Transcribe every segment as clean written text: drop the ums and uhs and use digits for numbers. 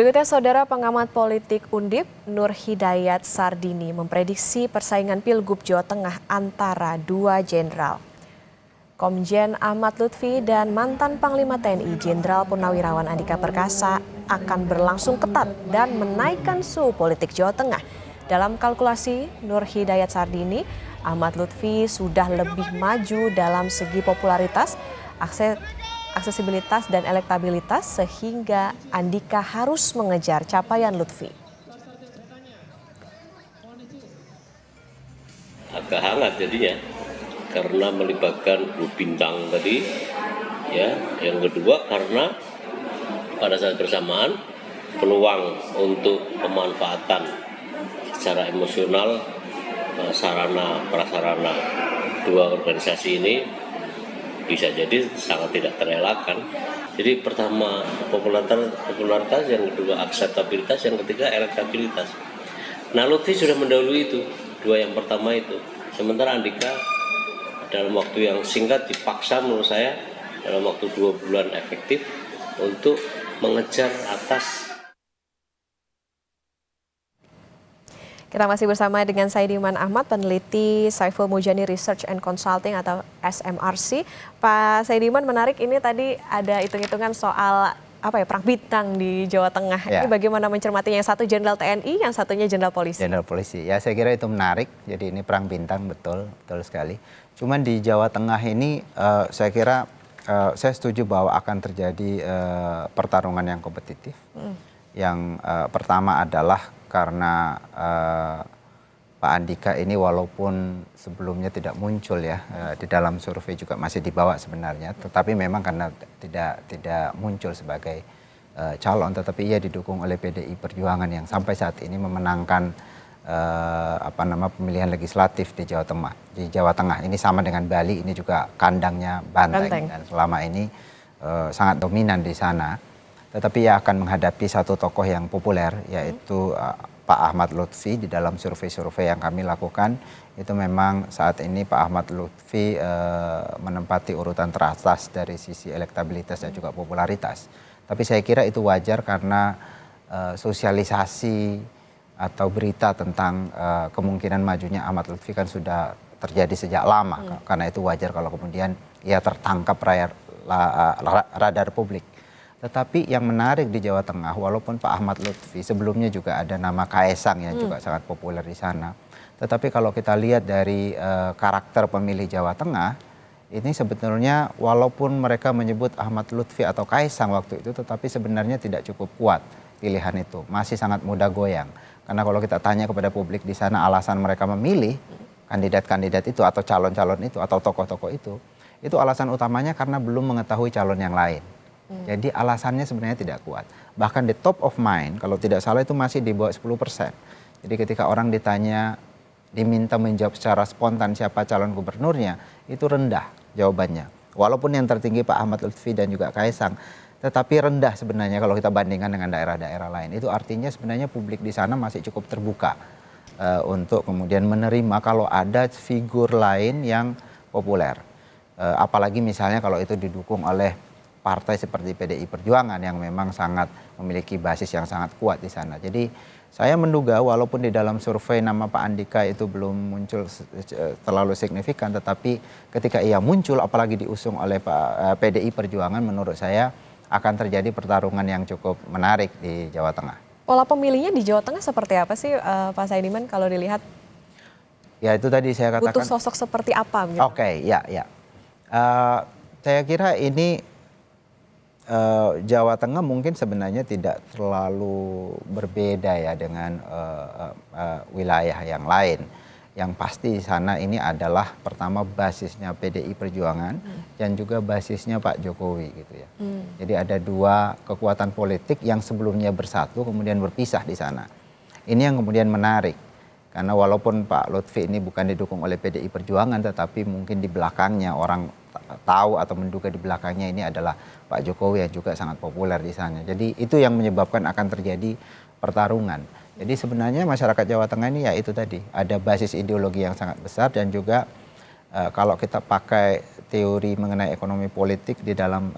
Berikutnya, Saudara pengamat politik Undip, Nur Hidayat Sardini, memprediksi persaingan Pilgub Jawa Tengah antara dua jenderal. Komjen Ahmad Lutfi dan mantan Panglima TNI Jenderal Purnawirawan Andika Perkasa akan berlangsung ketat dan menaikkan suhu politik Jawa Tengah. Dalam kalkulasi Nur Hidayat Sardini, Ahmad Lutfi sudah lebih maju dalam segi popularitas, aksesibilitas dan elektabilitas sehingga Andika harus mengejar capaian Lutfi. Agak hangat jadinya karena melibatkan bintang tadi, ya. Yang kedua karena pada saat bersamaan peluang untuk pemanfaatan secara emosional sarana prasarana dua organisasi ini bisa jadi sangat tidak terelakkan. Jadi pertama popularitas, yang kedua akseptabilitas, yang ketiga elektabilitas. Nah, Lutfi sudah mendahului itu, dua yang pertama itu. Sementara Andika dalam waktu yang singkat dipaksa menurut saya dalam waktu 2 bulan efektif untuk mengejar atas. Kita masih bersama dengan Saidiman Ahmad, peneliti Saiful Mujani Research and Consulting atau SMRC. Pak Saidiman, menarik ini tadi ada hitung-hitungan soal perang bintang di Jawa Tengah. Ya. Ini bagaimana mencermatinya? Yang satu jenderal TNI, yang satunya jenderal polisi. Jenderal polisi. Ya, saya kira itu menarik. Jadi ini perang bintang, betul sekali. Cuman di Jawa Tengah ini saya kira saya setuju bahwa akan terjadi pertarungan yang kompetitif. Yang pertama adalah karena Pak Andika ini walaupun sebelumnya tidak muncul ya di dalam survei juga masih dibawa sebenarnya, tetapi memang karena tidak muncul sebagai calon, tetapi ia didukung oleh PDI Perjuangan yang sampai saat ini memenangkan pemilihan legislatif di Jawa Tengah. Ini sama dengan Bali, ini juga kandangnya Banteng. Dan selama ini sangat dominan di sana. Tetapi ia akan menghadapi satu tokoh yang populer, yaitu Pak Ahmad Lutfi. Di dalam survei-survei yang kami lakukan, itu memang saat ini Pak Ahmad Lutfi menempati urutan teratas dari sisi elektabilitas dan juga popularitas. Tapi saya kira itu wajar karena sosialisasi atau berita tentang kemungkinan majunya Ahmad Lutfi kan sudah terjadi sejak lama. Karena itu wajar kalau kemudian ia tertangkap radar publik. Tetapi yang menarik di Jawa Tengah, walaupun Pak Ahmad Lutfi sebelumnya juga ada nama Kaesang yang juga sangat populer di sana. Tetapi kalau kita lihat dari karakter pemilih Jawa Tengah, ini sebetulnya walaupun mereka menyebut Ahmad Lutfi atau Kaesang waktu itu, tetapi sebenarnya tidak cukup kuat pilihan itu. Masih sangat mudah goyang. Karena kalau kita tanya kepada publik di sana alasan mereka memilih kandidat-kandidat itu atau calon-calon itu atau tokoh-tokoh itu alasan utamanya karena belum mengetahui calon yang lain. Jadi alasannya sebenarnya tidak kuat. Bahkan di top of mind, kalau tidak salah itu masih di bawah 10%. Jadi ketika orang diminta menjawab secara spontan siapa calon gubernurnya, itu rendah jawabannya. Walaupun yang tertinggi Pak Ahmad Lutfi dan juga Kaesang, tetapi rendah sebenarnya kalau kita bandingkan dengan daerah-daerah lain. Itu artinya sebenarnya publik di sana masih cukup terbuka untuk kemudian menerima kalau ada figur lain yang populer. Apalagi misalnya kalau itu didukung oleh partai seperti PDI Perjuangan yang memang sangat memiliki basis yang sangat kuat di sana. Jadi saya menduga walaupun di dalam survei nama Pak Andika itu belum muncul terlalu signifikan, tetapi ketika ia muncul apalagi diusung oleh PDI Perjuangan, menurut saya akan terjadi pertarungan yang cukup menarik di Jawa Tengah. Pola pemilihnya di Jawa Tengah seperti apa sih Pak Saidiman kalau dilihat? Ya itu tadi saya katakan. Butuh sosok seperti apa? Gitu? Oke, ya. Saya kira ini Jawa Tengah mungkin sebenarnya tidak terlalu berbeda ya dengan wilayah yang lain. Yang pasti di sana ini adalah pertama basisnya PDI Perjuangan dan juga basisnya Pak Jokowi gitu ya. Jadi ada dua kekuatan politik yang sebelumnya bersatu kemudian berpisah di sana. Ini yang kemudian menarik. Karena walaupun Pak Lutfi ini bukan didukung oleh PDI Perjuangan, tetapi mungkin di belakangnya orang tahu atau menduga di belakangnya ini adalah Pak Jokowi yang juga sangat populer di sana. Jadi itu yang menyebabkan akan terjadi pertarungan. Jadi sebenarnya masyarakat Jawa Tengah ini ya itu tadi, ada basis ideologi yang sangat besar dan juga kalau kita pakai teori mengenai ekonomi politik di dalam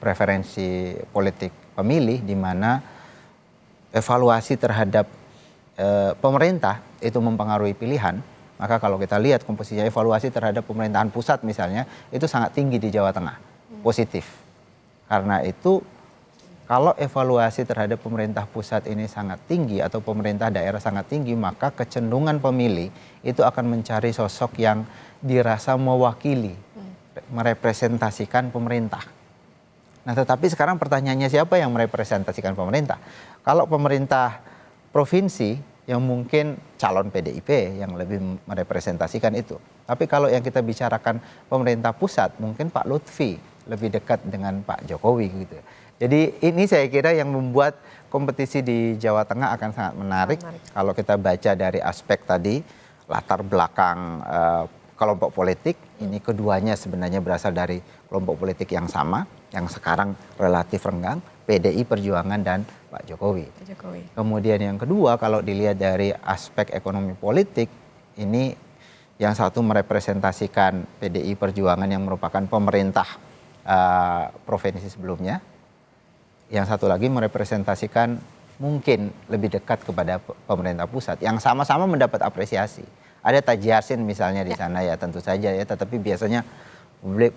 preferensi politik pemilih di mana evaluasi terhadap pemerintah itu mempengaruhi pilihan, maka kalau kita lihat komposisinya evaluasi terhadap pemerintahan pusat misalnya itu sangat tinggi di Jawa Tengah, positif. Karena itu kalau evaluasi terhadap pemerintah pusat ini sangat tinggi atau pemerintah daerah sangat tinggi, maka kecenderungan pemilih itu akan mencari sosok yang dirasa mewakili, merepresentasikan pemerintah. Nah, tetapi sekarang pertanyaannya siapa yang merepresentasikan pemerintah? Kalau pemerintah provinsi yang mungkin calon PDIP yang lebih merepresentasikan itu. Tapi kalau yang kita bicarakan pemerintah pusat, mungkin Pak Lutfi lebih dekat dengan Pak Jokowi gitu. Jadi ini saya kira yang membuat kompetisi di Jawa Tengah akan sangat menarik. Kalau kita baca dari aspek tadi, latar belakang kelompok politik, ini keduanya sebenarnya berasal dari kelompok politik yang sama, yang sekarang relatif renggang, PDI Perjuangan dan Pak Jokowi. Kemudian yang kedua, kalau dilihat dari aspek ekonomi politik, ini yang satu merepresentasikan PDI Perjuangan yang merupakan pemerintah provinsi sebelumnya, yang satu lagi merepresentasikan mungkin lebih dekat kepada pemerintah pusat yang sama-sama mendapat apresiasi. Ada Taji Yassin misalnya di sana ya tentu saja ya, tetapi biasanya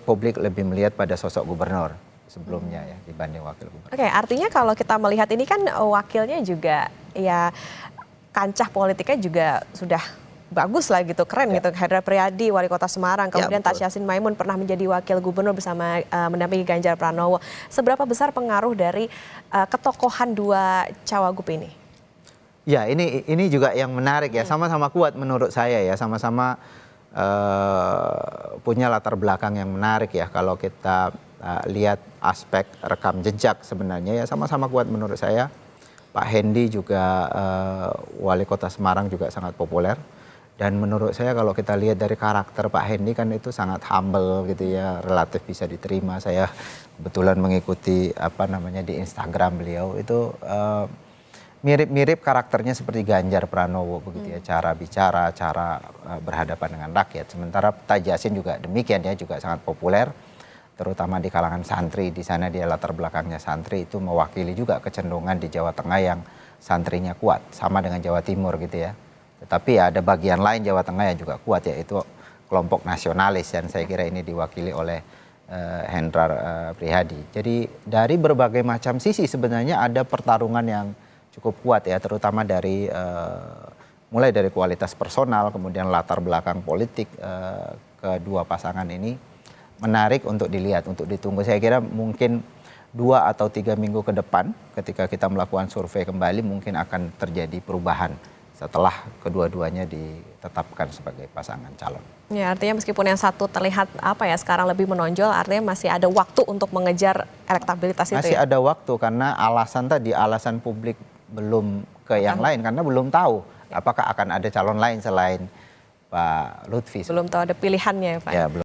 publik lebih melihat pada sosok gubernur sebelumnya ya dibanding wakil gubernur. Oke, artinya kalau kita melihat ini kan wakilnya juga ya kancah politiknya juga sudah bagus lah gitu, keren gitu. Hendra Priyadi, Wali Kota Semarang, kemudian Taji Yassin Maimun pernah menjadi wakil gubernur bersama mendampingi Ganjar Pranowo. Seberapa besar pengaruh dari ketokohan dua cawagup ini? Ya, ini juga yang menarik ya, sama-sama kuat menurut saya ya, sama-sama punya latar belakang yang menarik ya. Kalau kita lihat aspek rekam jejak sebenarnya ya sama-sama kuat menurut saya. Pak Hendi juga Wali Kota Semarang juga sangat populer. Dan menurut saya kalau kita lihat dari karakter Pak Hendi kan itu sangat humble gitu ya, relatif bisa diterima. Saya kebetulan mengikuti di Instagram beliau itu mirip-mirip karakternya seperti Ganjar Pranowo begitu ya, cara bicara, cara berhadapan dengan rakyat. Sementara Taji Yassin juga demikian ya, juga sangat populer terutama di kalangan santri. Di sana dia latar belakangnya santri, itu mewakili juga kecenderungan di Jawa Tengah yang santrinya kuat, sama dengan Jawa Timur gitu ya. Tetapi ya ada bagian lain Jawa Tengah yang juga kuat, yaitu kelompok nasionalis, dan saya kira ini diwakili oleh Hendra Priyadi. Jadi dari berbagai macam sisi sebenarnya ada pertarungan yang cukup kuat ya, terutama dari mulai dari kualitas personal, kemudian latar belakang politik kedua pasangan ini menarik untuk dilihat, untuk ditunggu. Saya kira mungkin 2 atau 3 minggu ke depan ketika kita melakukan survei kembali mungkin akan terjadi perubahan setelah kedua-duanya ditetapkan sebagai pasangan calon. Ya, artinya meskipun yang satu terlihat sekarang lebih menonjol, artinya masih ada waktu untuk mengejar elektabilitas itu. Masih ada waktu karena alasan publik belum ke yang lain karena belum tahu apakah akan ada calon lain selain Pak Lutfi. Belum tahu ada pilihannya ya Pak. Ya, belum.